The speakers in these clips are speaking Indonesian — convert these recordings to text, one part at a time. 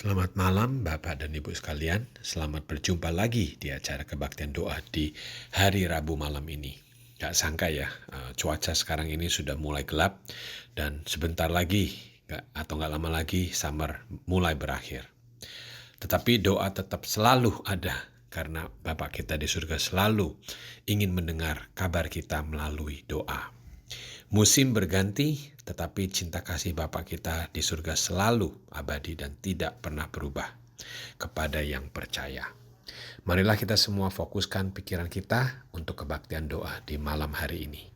Selamat malam Bapak dan Ibu sekalian. Selamat berjumpa lagi di acara kebaktian doa di hari Rabu malam ini. Gak sangka ya, cuaca sekarang ini sudah mulai gelap dan sebentar lagi atau gak lama lagi summer mulai berakhir. Tetapi doa tetap selalu ada karena Bapak kita di surga selalu ingin mendengar kabar kita melalui doa. Musim berganti, tetapi cinta kasih Bapa kita di surga selalu abadi dan tidak pernah berubah kepada yang percaya. Marilah kita semua fokuskan pikiran kita untuk kebaktian doa di malam hari ini.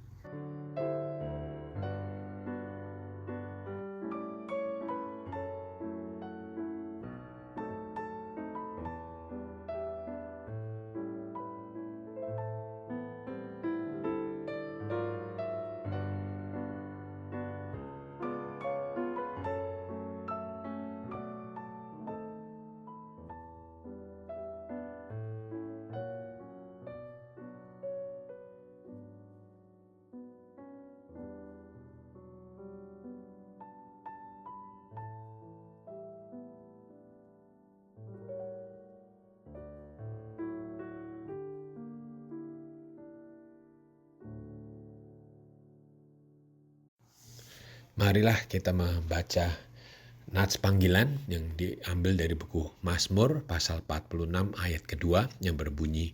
Marilah kita membaca nats panggilan yang diambil dari buku Mazmur pasal 46 ayat kedua yang berbunyi,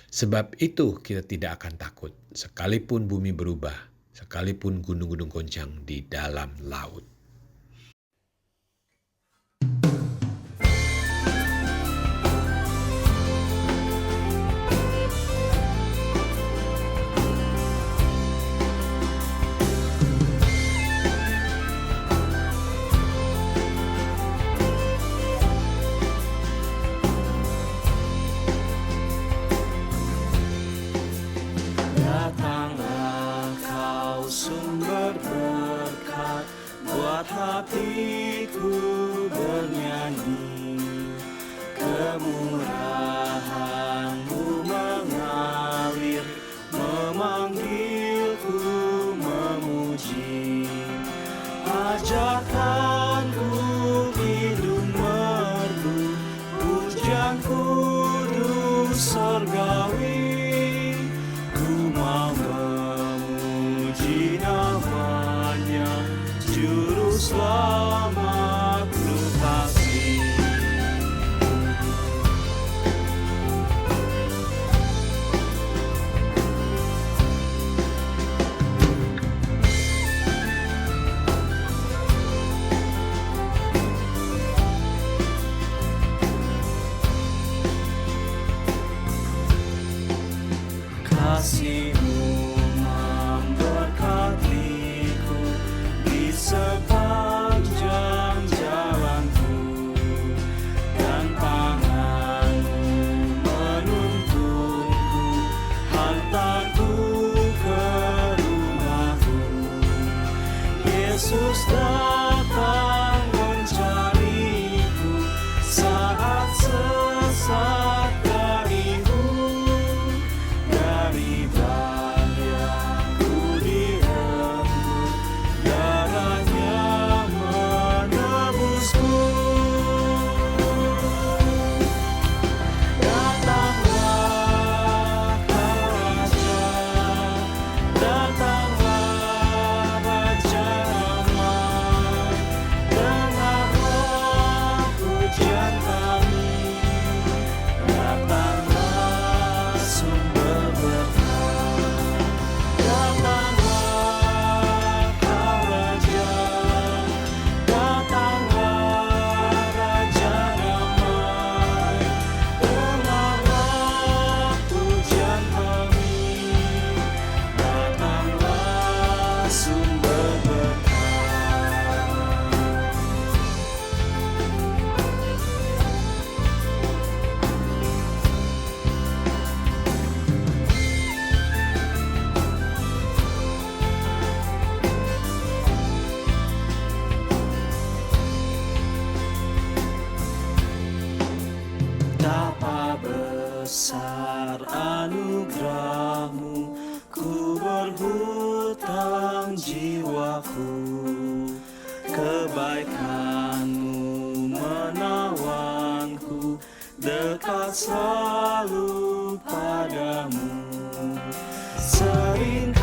"Sebab itu kita tidak akan takut, sekalipun bumi berubah, sekalipun gunung-gunung goncang di dalam laut." Datanglah kau sumber berkat, buat hatiku bernyanyi. Kemurahan-Mu mengalir, memanggilku memuji. Ajarkanku hidup merdu, pujian kudus sorgawi. Memuji namanya, Juru Selamat ku kasih. Kasih-Mu memberkatiku di sepanjang jalanku, dan tangan-Mu menuntunku, hantarku ke rumah-Mu. Yesus datang mencariku saat sesat darimu. Dari bahyaku direnggut, darahnya menebusku. Datanglah Raja, datanglah Raja damai, dengarlah pujian kami. Datanglah sumber berkat, datanglah Kau Raja, datanglah Raja damai, dengarlah pujian kami. Datanglah sumber berkat. Betapa besar anugerah-Mu, ku berhutang jiwaku. Kebaikan-Mu menawar selalu padamu. Seringkali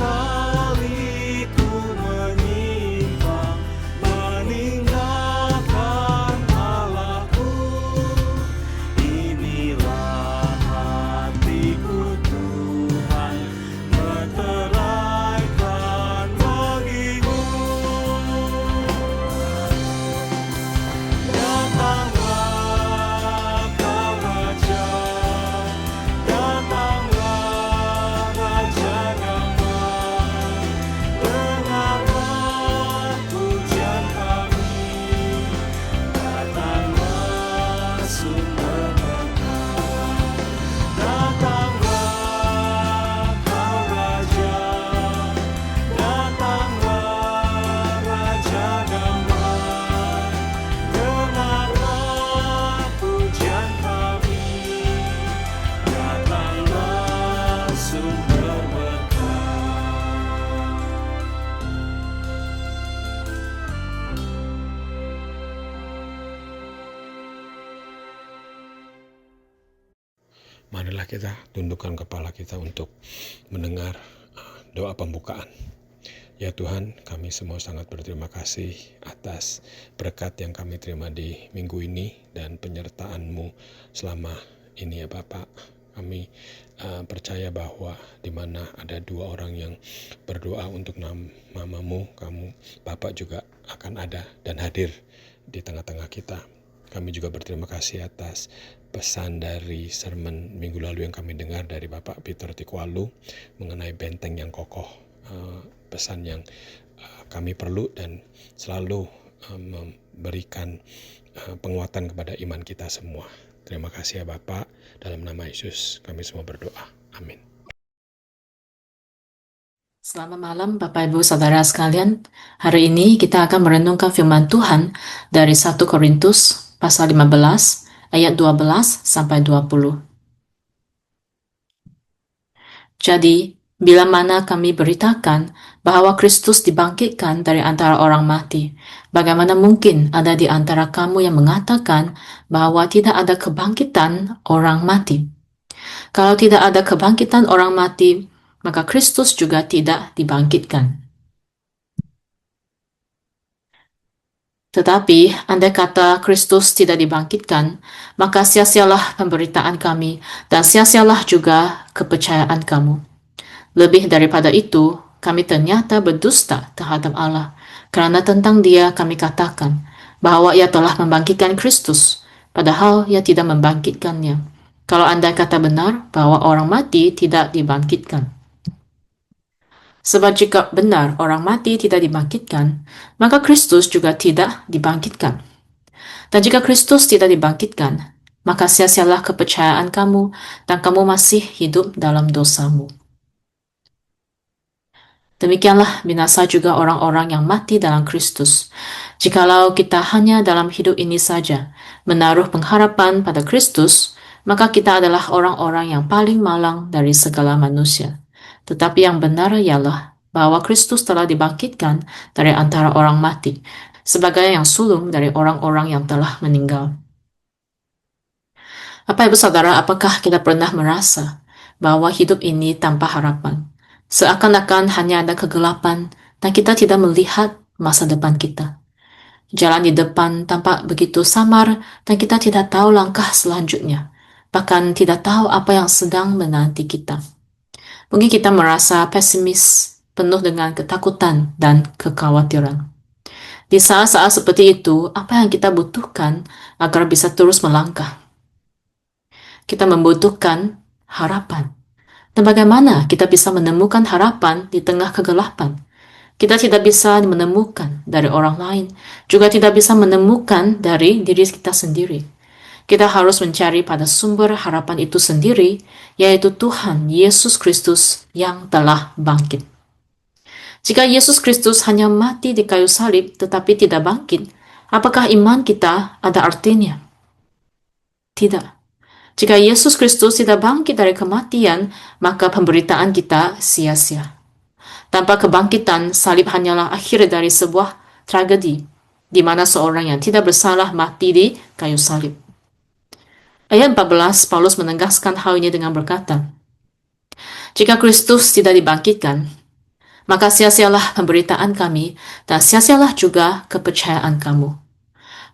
ku menyimpang, meninggalkan Allahku. Inilah hatiku Tuhan, meteraikan bagimu. Datanglah kau Raja, datanglah Raja damai. Dengarlah pujian kami, datanglah sumber berkah. Datanglah kau Raja, datanglah Raja damai. Dengarlah pujian kami, datanglah sumber berkah. Marilah kita tundukkan kepala kita untuk mendengar doa pembukaan. Ya Tuhan, kami semua sangat berterima kasih atas berkat yang kami terima di minggu ini dan penyertaan-Mu selama ini ya Bapak. Kami percaya bahwa di mana ada dua orang yang berdoa untuk namamu, kamu Bapak juga akan ada dan hadir di tengah-tengah kita. Kami juga berterima kasih atas pesan dari sermon minggu lalu yang kami dengar dari Bapak Peter Tikwalu mengenai benteng yang kokoh. Pesan yang kami perlu dan selalu memberikan penguatan kepada iman kita semua. Terima kasih ya Bapak, dalam nama Yesus kami semua berdoa. Amin. Selamat malam Bapak Ibu Saudara sekalian. Hari ini kita akan merenungkan firman Tuhan dari 1 Korintus pasal 15 ayat 12 sampai 20. Jadi, bila mana kami beritakan bahwa Kristus dibangkitkan dari antara orang mati, bagaimana mungkin ada di antara kamu yang mengatakan bahwa tidak ada kebangkitan orang mati? Kalau tidak ada kebangkitan orang mati, maka Kristus juga tidak dibangkitkan. Tetapi, andai kata Kristus tidak dibangkitkan, maka sia-sialah pemberitaan kami dan sia-sialah juga kepercayaan kamu. Lebih daripada itu, kami ternyata berdusta terhadap Allah, karena tentang Dia kami katakan bahwa Ia telah membangkitkan Kristus, padahal Ia tidak membangkitkannya. Kalau andai kata benar bahwa orang mati tidak dibangkitkan. Sebab jika benar orang mati tidak dibangkitkan, maka Kristus juga tidak dibangkitkan. Dan jika Kristus tidak dibangkitkan, maka sia-sialah kepercayaan kamu dan kamu masih hidup dalam dosamu. Demikianlah binasa juga orang-orang yang mati dalam Kristus. Jikalau kita hanya dalam hidup ini saja menaruh pengharapan pada Kristus, maka kita adalah orang-orang yang paling malang dari segala manusia. Tetapi yang benar ialah bahwa Kristus telah dibangkitkan dari antara orang mati, sebagai yang sulung dari orang-orang yang telah meninggal. Bapak Ibu Saudara, apakah kita pernah merasa bahwa hidup ini tanpa harapan? Seakan-akan hanya ada kegelapan dan kita tidak melihat masa depan kita. Jalan di depan tampak begitu samar dan kita tidak tahu langkah selanjutnya, bahkan tidak tahu apa yang sedang menanti kita. Mungkin kita merasa pesimis, penuh dengan ketakutan dan kekhawatiran. Di saat-saat seperti itu, apa yang kita butuhkan agar bisa terus melangkah? Kita membutuhkan harapan. Dan bagaimana kita bisa menemukan harapan di tengah kegelapan? Kita tidak bisa menemukan dari orang lain, juga tidak bisa menemukan dari diri kita sendiri. Kita harus mencari pada sumber harapan itu sendiri, yaitu Tuhan Yesus Kristus yang telah bangkit. Jika Yesus Kristus hanya mati di kayu salib tetapi tidak bangkit, apakah iman kita ada artinya? Tidak. Jika Yesus Kristus tidak bangkit dari kematian, maka pemberitaan kita sia-sia. Tanpa kebangkitan, salib hanyalah akhir dari sebuah tragedi, di mana seorang yang tidak bersalah mati di kayu salib. Ayat 14, Paulus menegaskan hal ini dengan berkata, "Jika Kristus tidak dibangkitkan, maka sia-sialah pemberitaan kami dan sia-sialah juga kepercayaan kamu."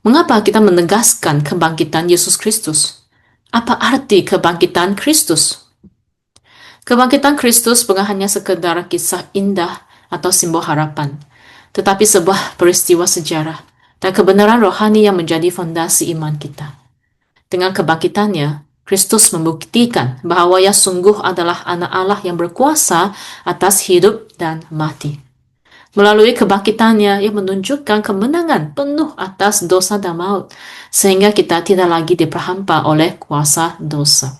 Mengapa kita menegaskan kebangkitan Yesus Kristus? Apa arti kebangkitan Kristus? Kebangkitan Kristus bukan hanya sekedar kisah indah atau simbol harapan, tetapi sebuah peristiwa sejarah dan kebenaran rohani yang menjadi fondasi iman kita. Dengan kebangkitannya, Kristus membuktikan bahwa Ia sungguh adalah anak Allah yang berkuasa atas hidup dan mati. Melalui kebangkitannya, Ia menunjukkan kemenangan penuh atas dosa dan maut, sehingga kita tidak lagi diperhampa oleh kuasa dosa.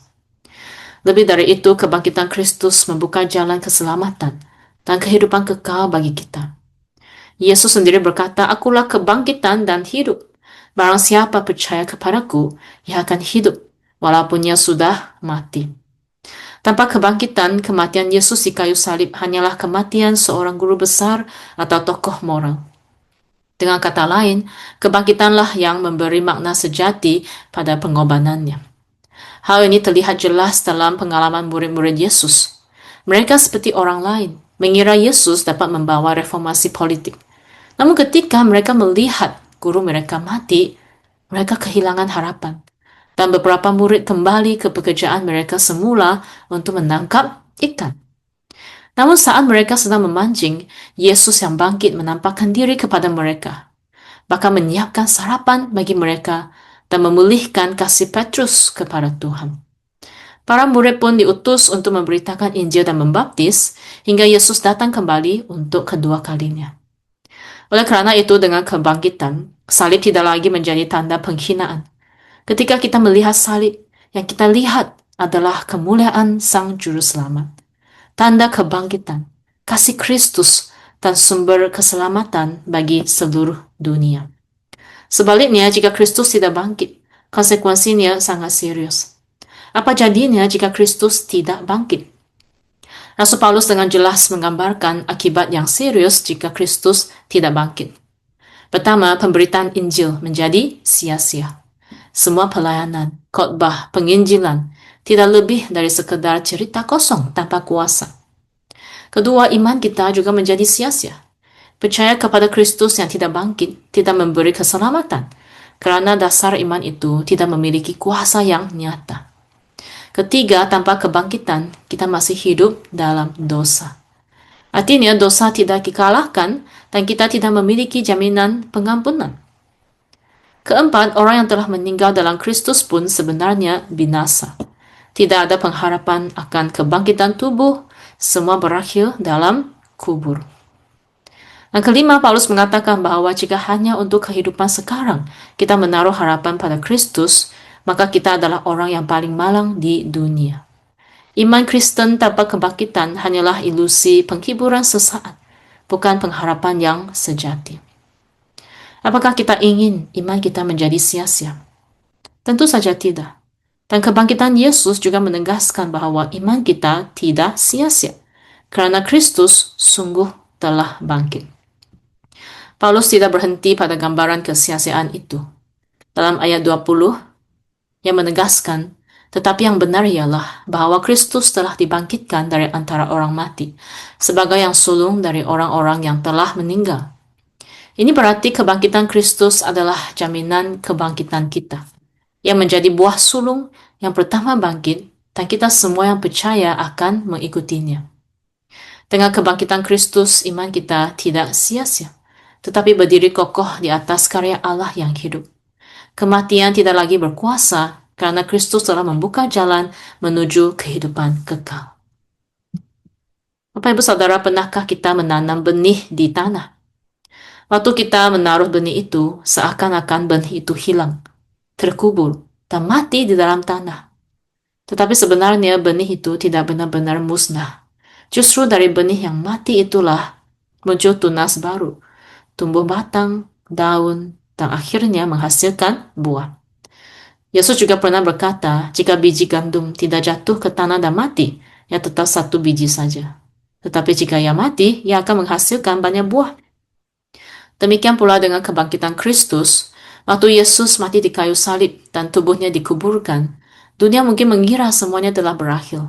Lebih dari itu, kebangkitan Kristus membuka jalan keselamatan dan kehidupan kekal bagi kita. Yesus sendiri berkata, "Akulah kebangkitan dan hidup. Barang siapa percaya kepadaku, ia akan hidup, walaupun ia sudah mati." Tanpa kebangkitan, kematian Yesus di kayu salib hanyalah kematian seorang guru besar atau tokoh moral. Dengan kata lain, kebangkitanlah yang memberi makna sejati pada pengorbanannya. Hal ini terlihat jelas dalam pengalaman murid-murid Yesus. Mereka seperti orang lain, mengira Yesus dapat membawa reformasi politik. Namun ketika mereka melihat guru mereka mati, mereka kehilangan harapan. Dan beberapa murid kembali ke pekerjaan mereka semula untuk menangkap ikan. Namun saat mereka sedang memancing, Yesus yang bangkit menampakkan diri kepada mereka, bahkan menyiapkan sarapan bagi mereka dan memulihkan kasih Petrus kepada Tuhan. Para murid pun diutus untuk memberitakan Injil dan membaptis hingga Yesus datang kembali untuk kedua kalinya. Oleh karena itu, dengan kebangkitan, salib tidak lagi menjadi tanda penghinaan. Ketika kita melihat salib, yang kita lihat adalah kemuliaan Sang Juru Selamat. Tanda kebangkitan, kasih Kristus, dan sumber keselamatan bagi seluruh dunia. Sebaliknya, jika Kristus tidak bangkit, konsekuensinya sangat serius. Apa jadinya jika Kristus tidak bangkit? Rasul Paulus dengan jelas menggambarkan akibat yang serius jika Kristus tidak bangkit. Pertama, pemberitaan Injil menjadi sia-sia. Semua pelayanan, khotbah, penginjilan tidak lebih dari sekedar cerita kosong tanpa kuasa. Kedua, iman kita juga menjadi sia-sia. Percaya kepada Kristus yang tidak bangkit tidak memberi keselamatan, karena dasar iman itu tidak memiliki kuasa yang nyata. Ketiga, tanpa kebangkitan, kita masih hidup dalam dosa. Artinya, dosa tidak dikalahkan dan kita tidak memiliki jaminan pengampunan. Keempat, orang yang telah meninggal dalam Kristus pun sebenarnya binasa. Tidak ada pengharapan akan kebangkitan tubuh, semua berakhir dalam kubur. Dan kelima, Paulus mengatakan bahwa jika hanya untuk kehidupan sekarang kita menaruh harapan pada Kristus, maka kita adalah orang yang paling malang di dunia. Iman Kristen tanpa kebangkitan hanyalah ilusi penghiburan sesaat, bukan pengharapan yang sejati. Apakah kita ingin iman kita menjadi sia-sia? Tentu saja tidak. Dan kebangkitan Yesus juga menegaskan bahwa iman kita tidak sia-sia, karena Kristus sungguh telah bangkit. Paulus tidak berhenti pada gambaran kesia-siaan itu. Dalam ayat 20, yang menegaskan, tetapi yang benar ialah bahwa Kristus telah dibangkitkan dari antara orang mati, sebagai yang sulung dari orang-orang yang telah meninggal. Ini berarti kebangkitan Kristus adalah jaminan kebangkitan kita, yang menjadi buah sulung yang pertama bangkit, dan kita semua yang percaya akan mengikutinya. Dengan kebangkitan Kristus, iman kita tidak sia-sia, tetapi berdiri kokoh di atas karya Allah yang hidup. Kematian tidak lagi berkuasa karena Kristus telah membuka jalan menuju kehidupan kekal. Bapak Ibu Saudara, pernahkah kita menanam benih di tanah? Waktu kita menaruh benih itu, seakan-akan benih itu hilang, terkubur, dan mati di dalam tanah. Tetapi sebenarnya benih itu tidak benar-benar musnah. Justru dari benih yang mati itulah muncul tunas baru, tumbuh batang, daun, dan akhirnya menghasilkan buah. Yesus juga pernah berkata, jika biji gandum tidak jatuh ke tanah dan mati, ia tetap satu biji saja. Tetapi jika ia mati, ia akan menghasilkan banyak buah. Demikian pula dengan kebangkitan Kristus, waktu Yesus mati di kayu salib dan tubuhnya dikuburkan, Dunia mungkin mengira semuanya telah berakhir.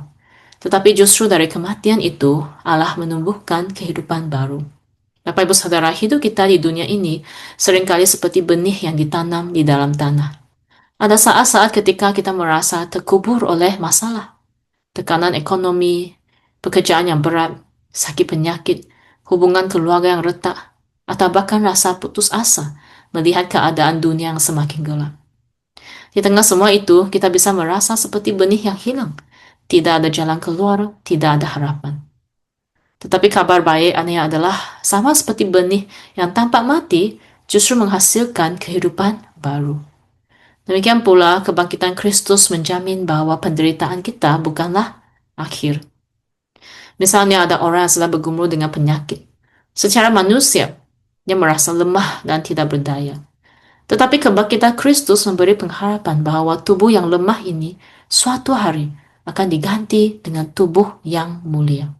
Tetapi justru dari kematian itu, Allah menumbuhkan kehidupan baru. Bapak Ibu Saudara, hidup kita di dunia ini seringkali seperti benih yang ditanam di dalam tanah. Ada saat-saat ketika kita merasa terkubur oleh masalah, tekanan ekonomi, pekerjaan yang berat, sakit penyakit, hubungan keluarga yang retak, atau bahkan rasa putus asa melihat keadaan dunia yang semakin gelap. Di tengah semua itu, kita bisa merasa seperti benih yang hilang. Tidak ada jalan keluar, tidak ada harapan. Tetapi kabar baik anehnya adalah sama seperti benih yang tampak mati justru menghasilkan kehidupan baru. Demikian pula kebangkitan Kristus menjamin bahwa penderitaan kita bukanlah akhir. Misalnya ada orang yang sedang bergumul dengan penyakit. Secara manusia, dia merasa lemah dan tidak berdaya. Tetapi kebangkitan Kristus memberi pengharapan bahwa tubuh yang lemah ini suatu hari akan diganti dengan tubuh yang mulia.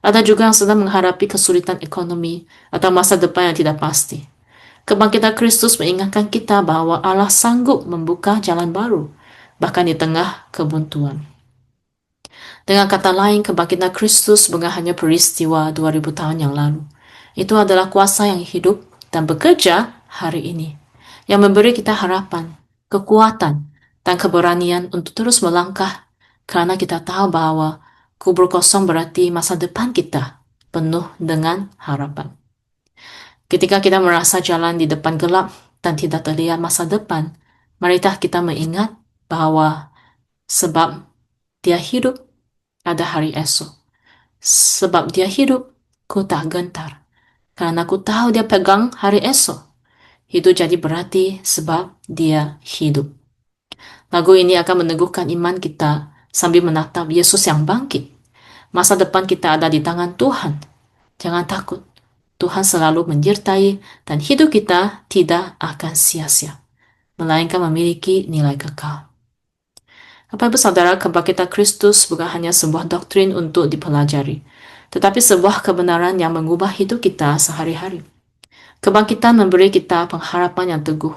Ada juga yang sedang menghadapi kesulitan ekonomi atau masa depan yang tidak pasti. Kebangkitan Kristus mengingatkan kita bahwa Allah sanggup membuka jalan baru, bahkan di tengah kebuntuan. Dengan kata lain, kebangkitan Kristus bukan hanya peristiwa 2000 tahun yang lalu. Itu adalah kuasa yang hidup dan bekerja hari ini, yang memberi kita harapan, kekuatan, dan keberanian untuk terus melangkah, karena kita tahu bahwa kubur kosong berarti masa depan kita penuh dengan harapan. Ketika kita merasa jalan di depan gelap dan tidak terlihat masa depan, marilah kita mengingat bahwa sebab Dia hidup, ada hari esok. Sebab Dia hidup, ku tak gentar. Karena ku tahu Dia pegang hari esok. Itu jadi berarti sebab Dia hidup. Lagu ini akan meneguhkan iman kita sambil menatap Yesus yang bangkit. Masa depan kita ada di tangan Tuhan. Jangan takut. Tuhan selalu menyertai dan hidup kita tidak akan sia-sia, melainkan memiliki nilai kekal. Bapak Ibu Saudara, kebangkitan Kristus bukan hanya sebuah doktrin untuk dipelajari, tetapi sebuah kebenaran yang mengubah hidup kita sehari-hari. Kebangkitan memberi kita pengharapan yang teguh.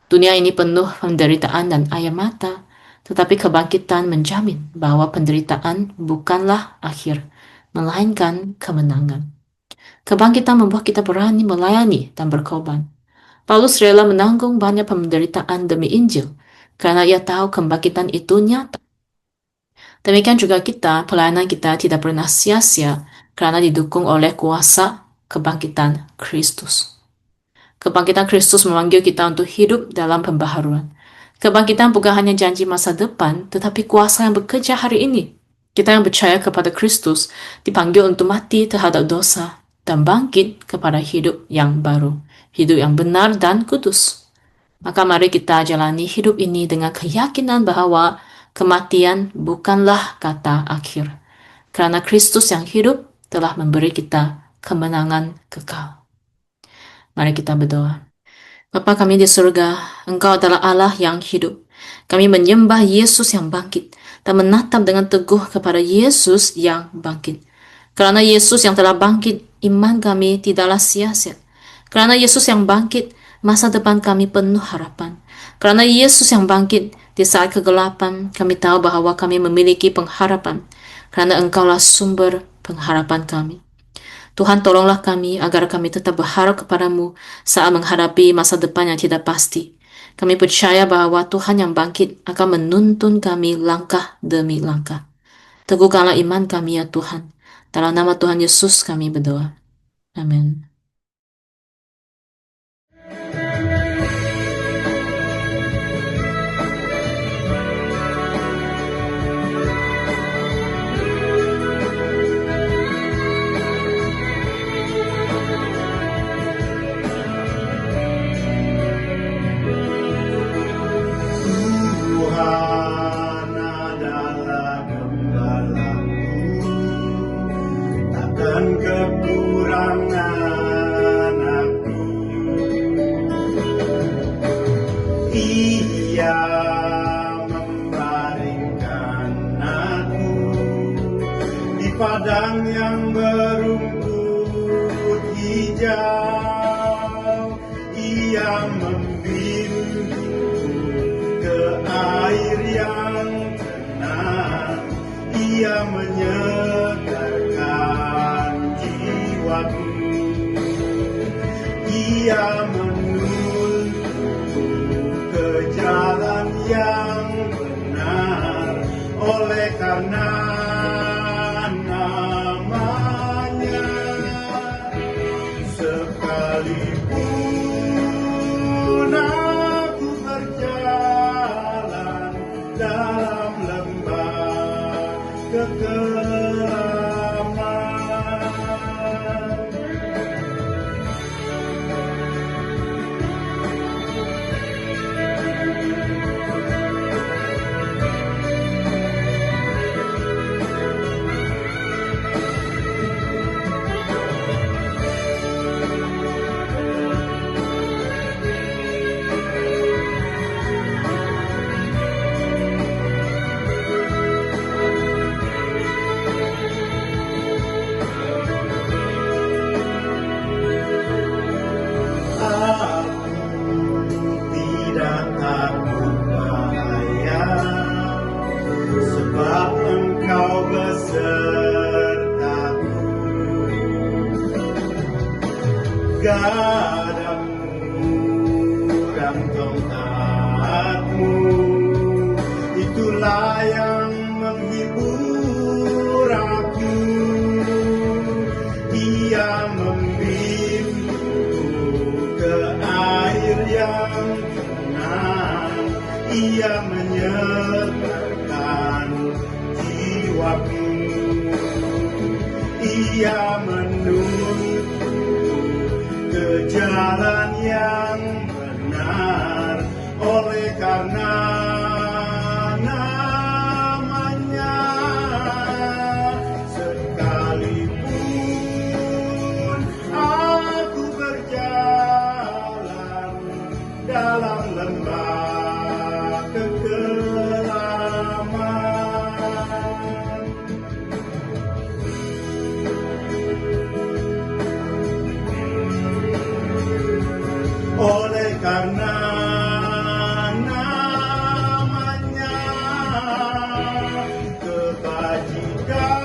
Dunia ini penuh penderitaan dan air mata, tetapi kebangkitan menjamin bahwa penderitaan bukanlah akhir, melainkan kemenangan. Kebangkitan membuat kita berani melayani dan berkorban. Paulus rela menanggung banyak penderitaan demi Injil, karena ia tahu kebangkitan itu nyata. Demikian juga kita, pelayanan kita tidak pernah sia-sia karena didukung oleh kuasa kebangkitan Kristus. Kebangkitan Kristus memanggil kita untuk hidup dalam pembaharuan. Kebangkitan bukan hanya janji masa depan, tetapi kuasa yang bekerja hari ini. Kita yang percaya kepada Kristus dipanggil untuk mati terhadap dosa dan bangkit kepada hidup yang baru, hidup yang benar dan kudus. Maka mari kita jalani hidup ini dengan keyakinan bahwa kematian bukanlah kata akhir, karena Kristus yang hidup telah memberi kita kemenangan kekal. Mari kita berdoa. Bapa kami di surga, Engkau adalah Allah yang hidup. Kami menyembah Yesus yang bangkit dan menatap dengan teguh kepada Yesus yang bangkit. Karena Yesus yang telah bangkit, iman kami tidaklah sia-sia. Karena Yesus yang bangkit, masa depan kami penuh harapan. Karena Yesus yang bangkit, di saat kegelapan, kami tahu bahwa kami memiliki pengharapan. Karena Engkaulah sumber pengharapan kami. Tuhan, tolonglah kami agar kami tetap berharap kepadamu saat menghadapi masa depan yang tidak pasti. Kami percaya bahwa Tuhan yang bangkit akan menuntun kami langkah demi langkah. Teguhkanlah iman kami ya Tuhan. Dalam nama Tuhan Yesus kami berdoa. Amin. Tuhan adalah gembalaku, takkan kekurangan aku. Ia membaringkan aku di padang yang berumput hijau. Ia membimbingku ke air yang Ia menyegarkan jiwaku. Ia menuntunku ke jalan yang benar, oleh karena namanya. Sekalipun aku berjalan dalam lembah kekelaman, tidak takut bahaya, sebab Engkau besertaku. Gadamu dan tongkatmu, itulah yang menghibur aku. Ia membimbingku ke air yang tenang, ia menyegarkan jiwaku. Ia menuntunku ke jalan yang benar, oleh karena namanya. Sekalipun aku berjalan dalam lembah kekelaman, oleh karena namanya. Kebajikan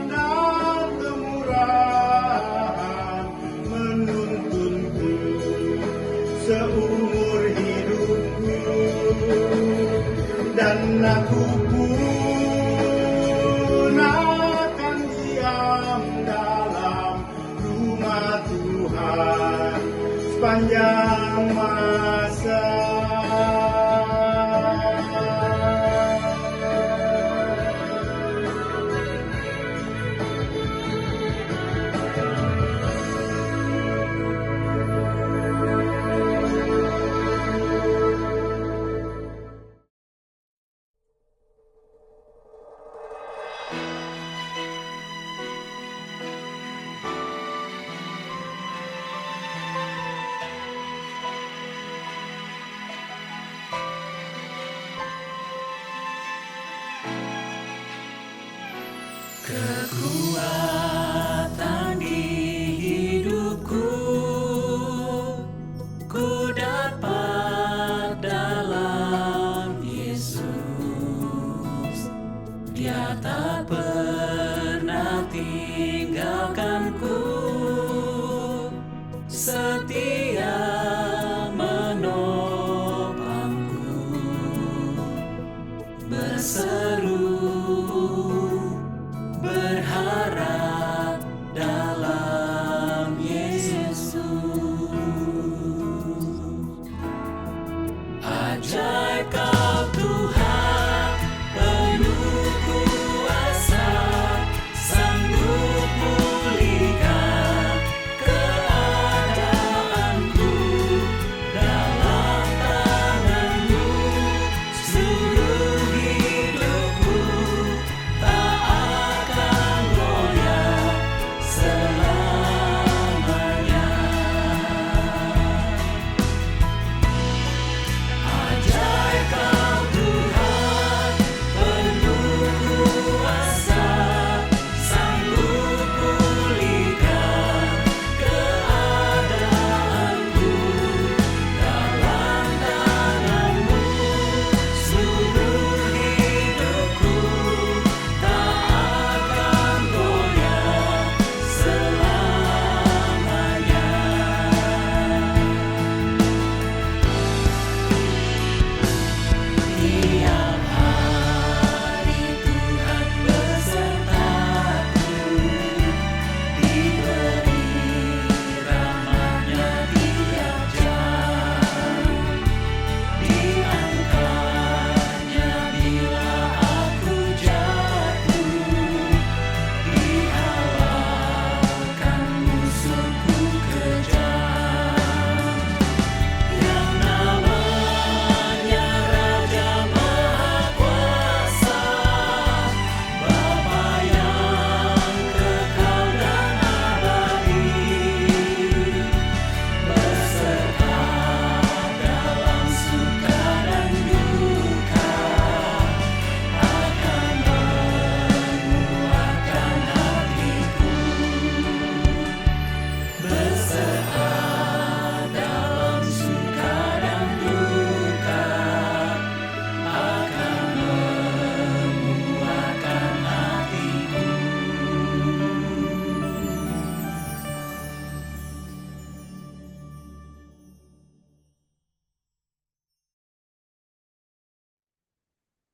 dan kemurahan menuntunku seumur hidupku, dan aku pun akan diam dalam rumah Tuhan sepanjang masa. Kekuatan di hidupku, ku dapat dalam Yesus. Dia tak pernah tinggalkanku, setia menopangku, berseru berharap dalam Yesus. Ajaib kau Tuhan, penuh kuasa, sanggup pulihkan keadaan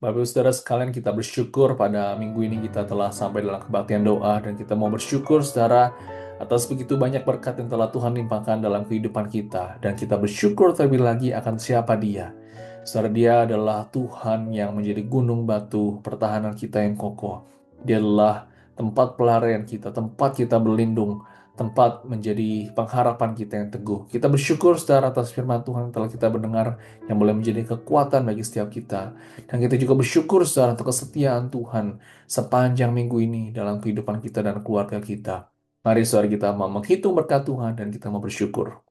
Bapak Ibu Saudara sekalian, kita bersyukur pada minggu ini kita telah sampai dalam kebaktian doa, dan kita mau bersyukur Saudara atas begitu banyak berkat yang telah Tuhan limpahkan dalam kehidupan kita, dan kita bersyukur terlebih lagi akan siapa Dia. Saudara, Dia adalah Tuhan yang menjadi gunung batu pertahanan kita yang kokoh. Dia adalah tempat pelarian kita, tempat kita berlindung, tempat menjadi pengharapan kita yang teguh. Kita bersyukur Saudara atas firman Tuhan yang telah kita mendengar, yang boleh menjadi kekuatan bagi setiap kita. Dan kita juga bersyukur Saudara untuk kesetiaan Tuhan sepanjang minggu ini dalam kehidupan kita dan keluarga kita. Mari Saudara, kita mau menghitung berkat Tuhan dan kita mau bersyukur.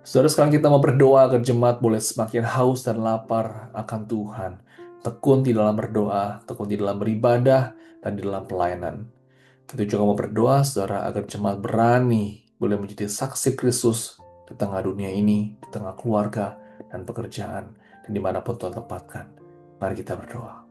Saudara, sekarang kita mau berdoa agar jemaat boleh semakin haus dan lapar akan Tuhan. Tekun di dalam berdoa, tekun di dalam beribadah, dan di dalam pelayanan. Kita juga mau berdoa, saudara, agar jemaat berani boleh menjadi saksi Kristus di tengah dunia ini, di tengah keluarga dan pekerjaan, dan dimanapun Tuhan tempatkan. Mari kita berdoa.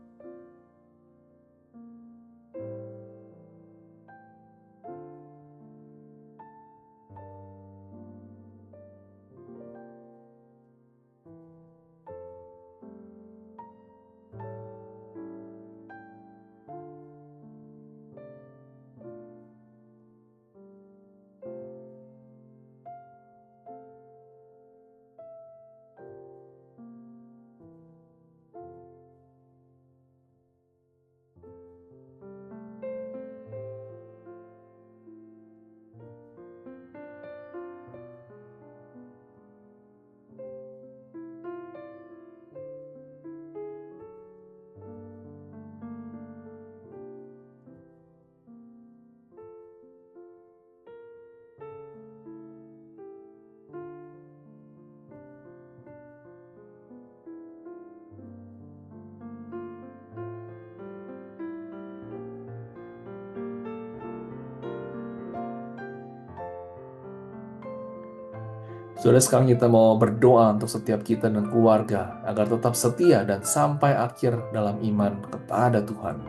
Saudara, sekarang kita mau berdoa untuk setiap kita dan keluarga agar tetap setia dan sampai akhir dalam iman kepada Tuhan.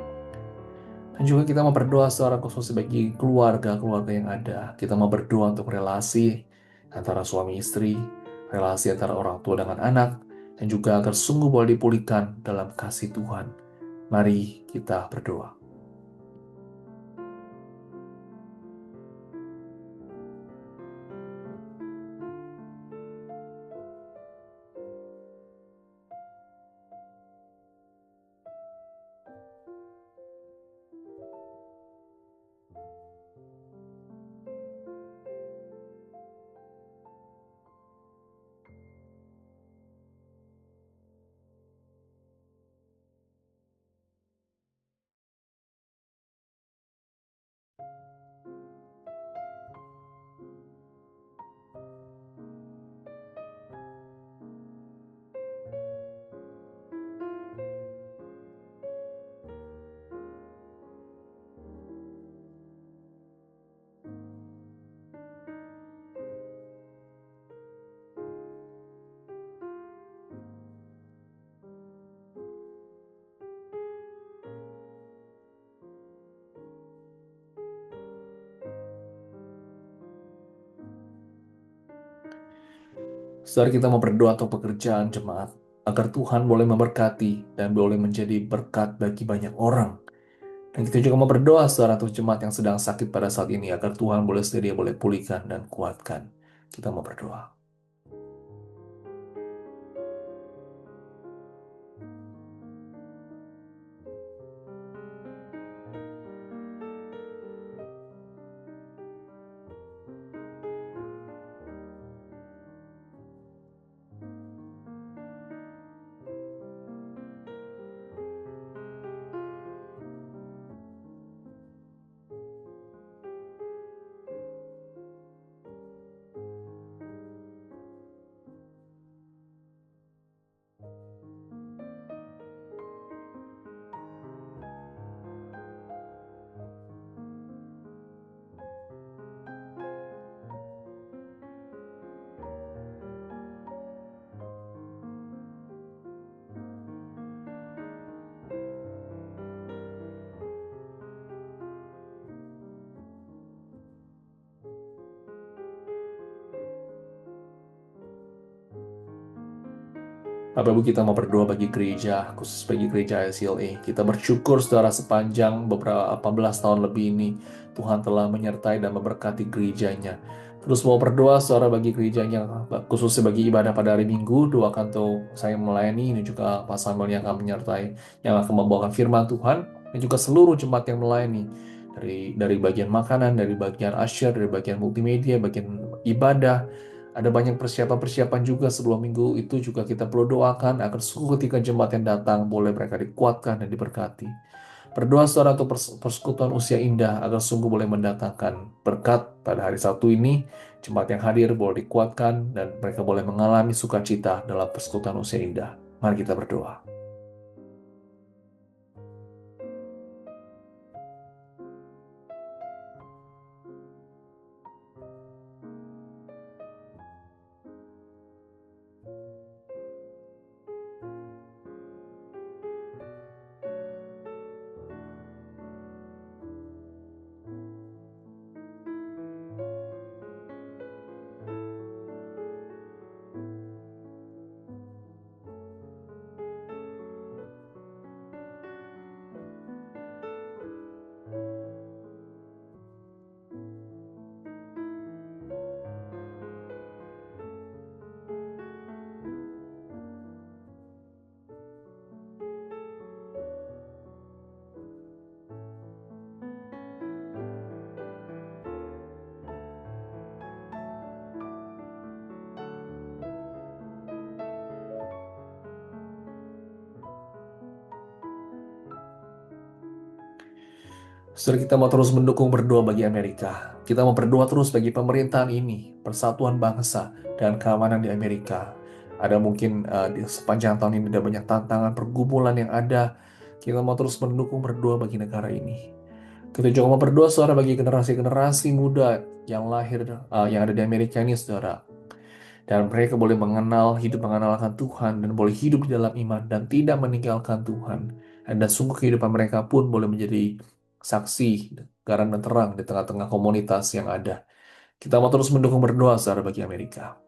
Dan juga kita mau berdoa secara khusus bagi keluarga-keluarga yang ada. Kita mau berdoa untuk relasi antara suami istri, relasi antara orang tua dengan anak, dan juga agar sungguh boleh dipulihkan dalam kasih Tuhan. Mari kita berdoa. Saudara, kita mau berdoa untuk pekerjaan jemaat, agar Tuhan boleh memberkati dan boleh menjadi berkat bagi banyak orang. Dan kita juga mau berdoa saudara untuk jemaat yang sedang sakit pada saat ini, agar Tuhan boleh sedia boleh pulihkan dan kuatkan. Kita mau berdoa. Bapak Ibu, kita mau berdoa bagi gereja, khusus bagi gereja ICLA. Kita bersyukur saudara sepanjang beberapa 18 tahun lebih ini, Tuhan telah menyertai dan memberkati gerejanya. Terus mau berdoa saudara bagi gerejanya, khususnya bagi ibadah pada hari Minggu, doakan tuh saya melayani, ini juga Pak Samuel yang akan menyertai, yang akan membawakan firman Tuhan, dan juga seluruh jemaat yang melayani. Dari bagian makanan, dari bagian asyir, dari bagian multimedia, bagian ibadah, ada banyak persiapan-persiapan juga sebelum minggu itu juga kita perlu doakan agar sungguh ketika jemaat yang datang boleh mereka dikuatkan dan diberkati. Berdoa saudara untuk persekutuan usia indah agar sungguh boleh mendatangkan berkat pada hari Sabtu ini. Jemaat yang hadir boleh dikuatkan dan mereka boleh mengalami sukacita dalam persekutuan usia indah. Mari kita berdoa. Saudara, kita mau terus mendukung berdoa bagi Amerika. Kita mau berdoa terus bagi pemerintahan ini, persatuan bangsa, dan keamanan di Amerika. Ada mungkin di sepanjang tahun ini ada banyak tantangan, pergumulan yang ada. Kita mau terus mendukung berdoa bagi negara ini. Kita juga mau berdoa saudara bagi generasi-generasi muda yang lahir, yang ada di Amerika ini saudara. Dan mereka boleh hidup mengenalkan Tuhan, dan boleh hidup di dalam iman, dan tidak meninggalkan Tuhan. Dan sungguh kehidupan mereka pun boleh menjadi saksi, garam dan terang di tengah-tengah komunitas yang ada. Kita mau terus mendukung berdoa saudara bagi Amerika.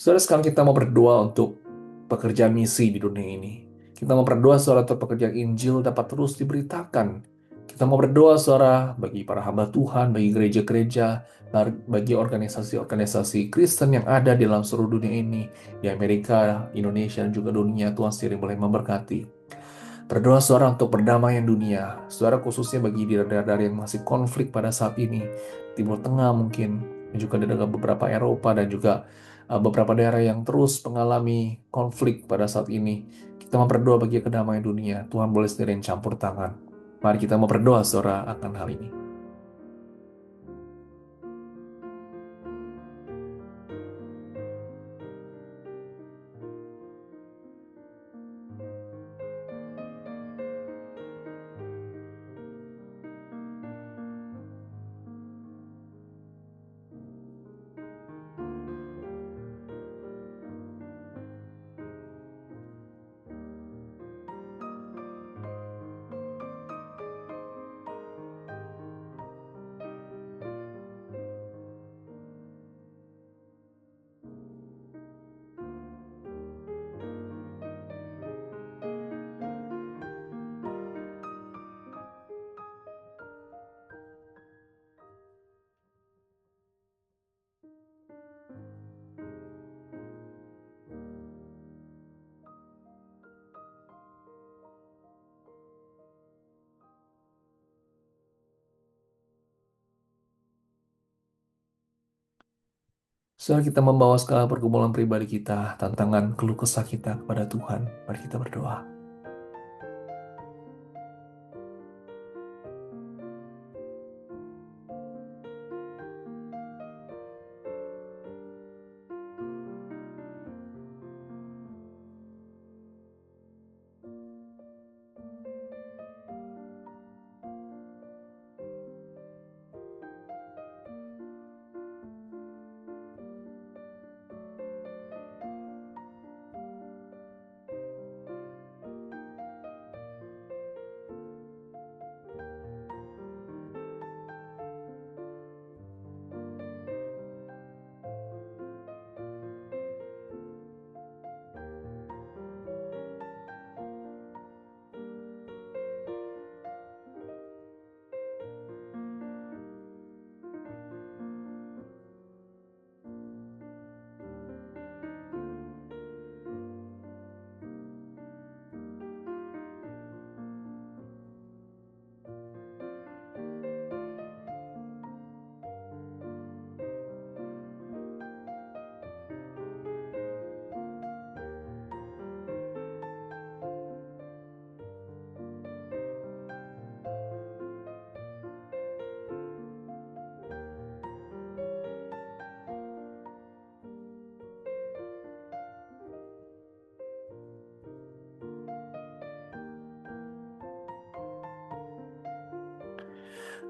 Saudara, sekarang kita mau berdoa untuk pekerjaan misi di dunia ini. Kita mau berdoa saudara untuk pekerjaan Injil dapat terus diberitakan. Kita mau berdoa saudara bagi para hamba Tuhan, bagi gereja-gereja, bagi organisasi-organisasi Kristen yang ada di dalam seluruh dunia ini, di Amerika, Indonesia, dan juga dunia. Tuhan sendiri boleh memberkati. Berdoa saudara untuk perdamaian dunia, saudara, khususnya bagi daerah-daerah yang masih konflik pada saat ini, Timur Tengah mungkin, dan juga di beberapa Eropa, dan juga beberapa daerah yang terus mengalami konflik pada saat ini. Kita mau berdoa bagi kedamaian dunia. Tuhan boleh sendiri yang campur tangan. Mari kita mau berdoa saudara akan hal ini. Saudara, kita membawa segala pergumulan pribadi kita, tantangan, keluh kesah kita kepada Tuhan. Mari kita berdoa.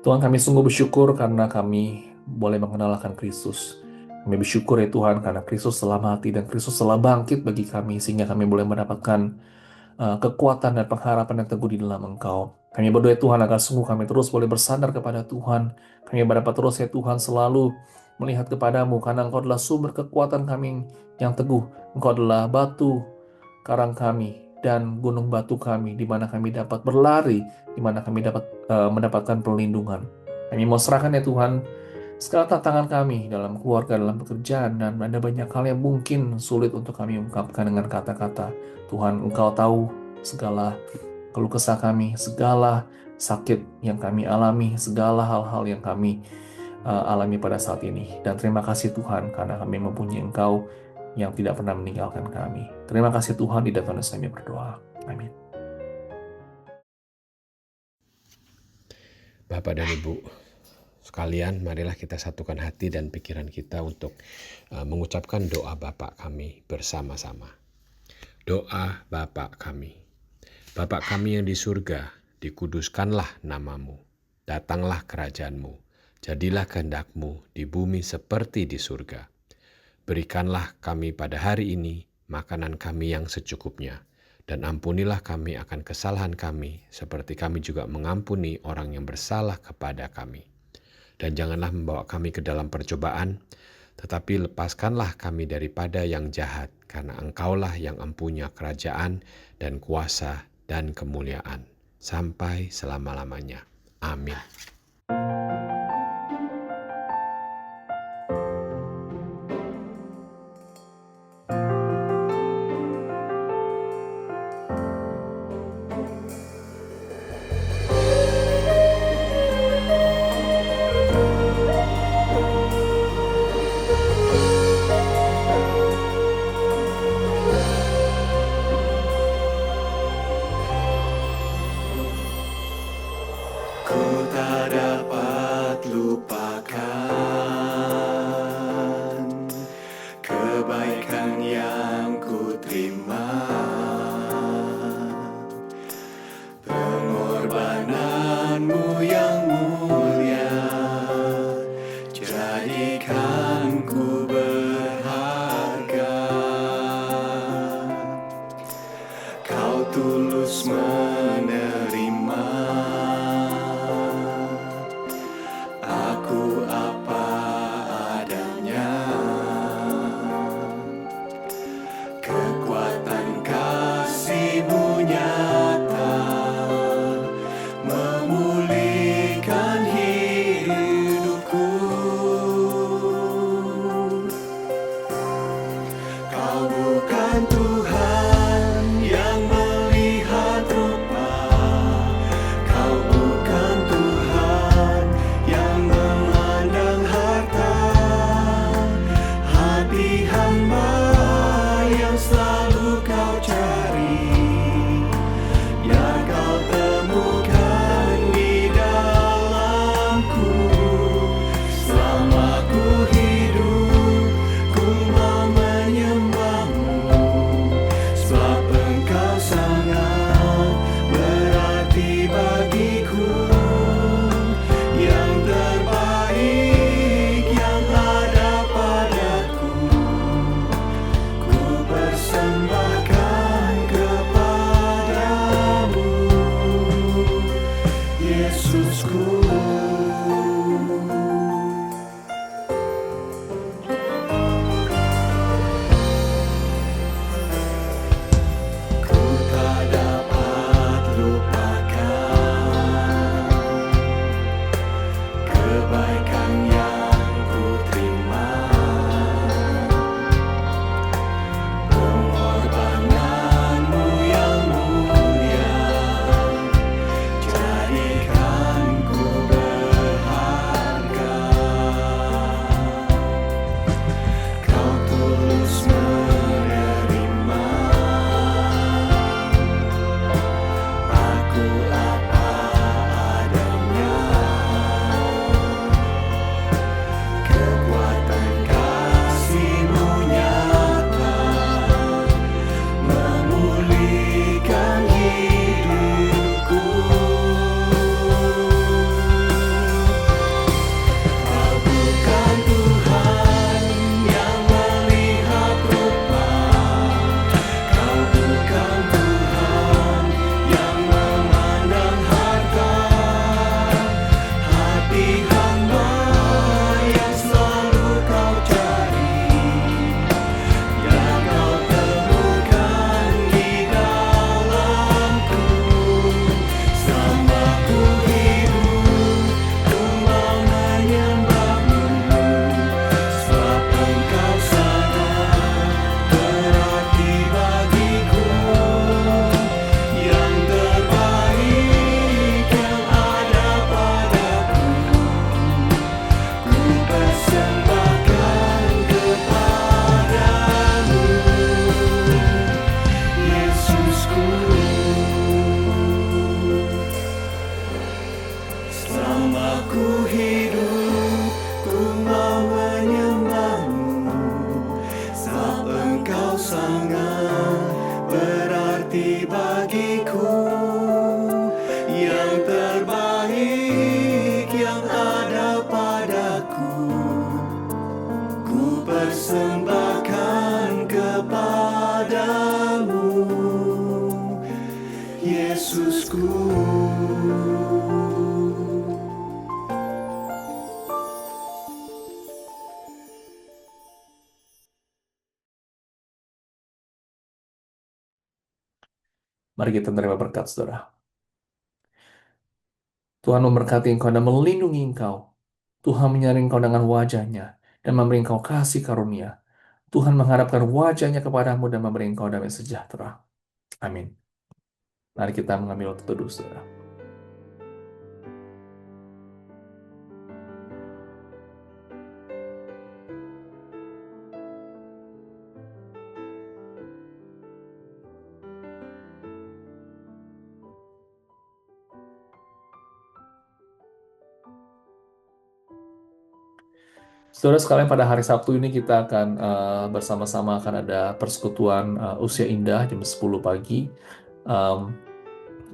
Tuhan, kami sungguh bersyukur karena kami boleh mengenal akan Kristus. Kami bersyukur ya Tuhan karena Kristus telah mati dan Kristus telah bangkit bagi kami sehingga kami boleh mendapatkan kekuatan dan pengharapan yang teguh di dalam Engkau. Kami berdoa ya Tuhan agar sungguh kami terus boleh bersandar kepada Tuhan. Kami berdapat terus ya Tuhan selalu melihat kepadamu karena Engkau adalah sumber kekuatan kami yang teguh. Engkau adalah batu karang kami dan gunung batu kami di mana kami dapat berlari, di mana kami dapat mendapatkan perlindungan. Kami mau serahkan ya Tuhan segala tantangan kami dalam keluarga, dalam pekerjaan, dan ada banyak hal yang mungkin sulit untuk kami ungkapkan dengan kata-kata. Tuhan, Engkau tahu segala keluh kesah kami, segala sakit yang kami alami, segala hal-hal yang kami alami pada saat ini. Dan terima kasih Tuhan karena kami mempunyai Engkau yang tidak pernah meninggalkan kami. Terima kasih Tuhan, di dalam nama kami berdoa. Amin. Bapak dan Ibu sekalian, marilah kita satukan hati dan pikiran kita untuk mengucapkan doa Bapa kami bersama-sama. Doa Bapa kami. Bapa kami yang di surga, dikuduskanlah namamu. Datanglah kerajaanmu. Jadilah kehendak-Mu di bumi seperti di surga. Berikanlah kami pada hari ini makanan kami yang secukupnya. Dan ampunilah kami akan kesalahan kami, seperti kami juga mengampuni orang yang bersalah kepada kami. Dan janganlah membawa kami ke dalam percobaan, tetapi lepaskanlah kami daripada yang jahat, karena Engkaulah yang empunya kerajaan dan kuasa dan kemuliaan, sampai selama-lamanya. Amin. Ku tak dapat lupakan kebaikan yang ku terima, pengorbananmu yang mulia jadikan ku berharga. Kau tulus menerima aku apa adanya. Kekuatan kasih-Mu nyata memulihkan hidupku. Kau bukan Tuhan yang melihat rupa Yesusku. Mari kita menerima berkat, saudara. Tuhan memberkati engkau dan melindungi engkau. Tuhan menyaring engkau dengan wajah-Nya dan memberi engkau kasih karunia. Tuhan mengharapkan wajah-Nya kepadamu dan memberi engkau damai sejahtera. Amin. Mari kita mengambil waktu teduh, saudara. Saudara sekalian, pada hari Sabtu ini kita akan bersama-sama akan ada persekutuan usia indah jam 10 pagi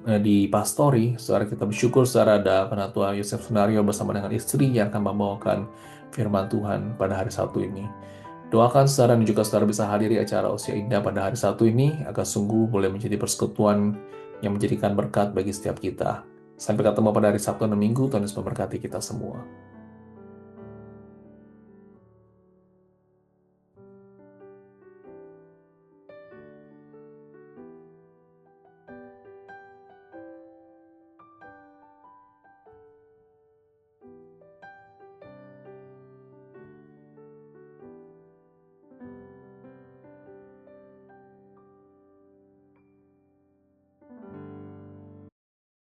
di Pastori. Saudara, kita bersyukur saudara ada Penatua Yosef Sunario bersama dengan istri yang akan membawakan firman Tuhan pada hari Sabtu ini. Doakan saudara dan juga saudara bisa hadiri acara usia indah pada hari Sabtu ini agar sungguh boleh menjadi persekutuan yang menjadikan berkat bagi setiap kita. Sampai ketemu pada hari Sabtu dan Minggu. Tuhan Yesus memberkati kita semua.